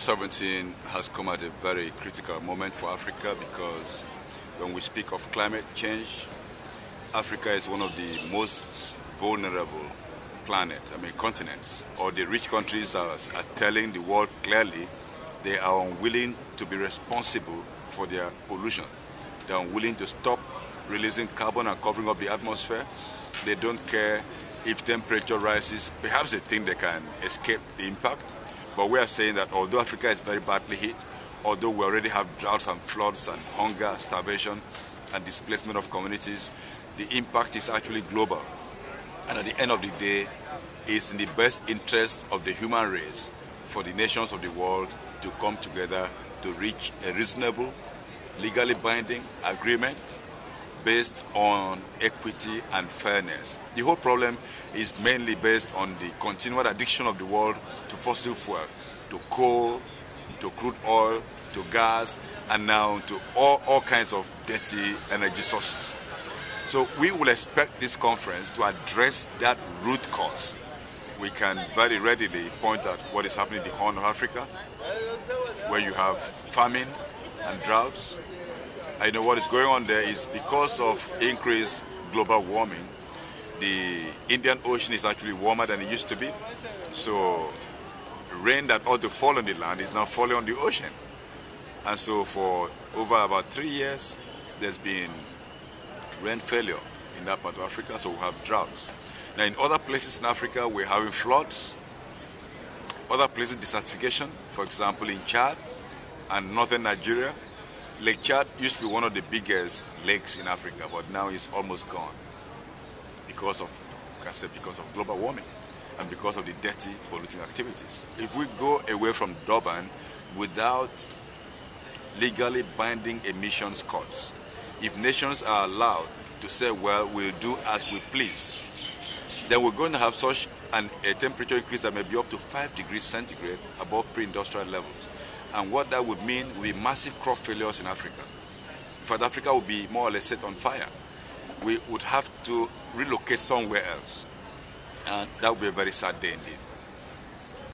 COP17 has come at a very critical moment for Africa because when we speak of climate change, Africa is one of the most vulnerable continents. Or the rich countries are telling the world clearly they are unwilling to be responsible for their pollution. They are unwilling to stop releasing carbon and covering up the atmosphere. They don't care if temperature rises. Perhaps they think they can escape the impact. But we are saying that although Africa is very badly hit, although we already have droughts and floods and hunger, starvation, and displacement of communities, the impact is actually global. And at the end of the day, it's in the best interest of the human race for the nations of the world to come together to reach a reasonable, legally binding agreement based on equity and fairness. The whole problem is mainly based on the continual addiction of the world to fossil fuel, to coal, to crude oil, to gas, and now to all kinds of dirty energy sources. So we will expect this conference to address that root cause. We can very readily point out what is happening in the Horn of Africa, where you have famine and droughts. I know what is going on there is because of increased global warming. The Indian Ocean is actually warmer than it used to be. So rain that ought to fall on the land is now falling on the ocean. And so for over about 3 years, there's been rain failure in that part of Africa, so we have droughts. Now in other places in Africa, we're having floods. Other places, desertification, for example, in Chad and northern Nigeria. Lake Chad used to be one of the biggest lakes in Africa, but now it's almost gone because of global warming and because of the dirty polluting activities. If we go away from Durban without legally binding emissions cuts, if nations are allowed to say, well, we'll do as we please, then we're going to have such a temperature increase that may be up to 5 degrees centigrade above pre-industrial levels. And what that would mean would be massive crop failures in Africa. In fact, Africa would be more or less set on fire. We would have to relocate somewhere else. And that would be a very sad day indeed.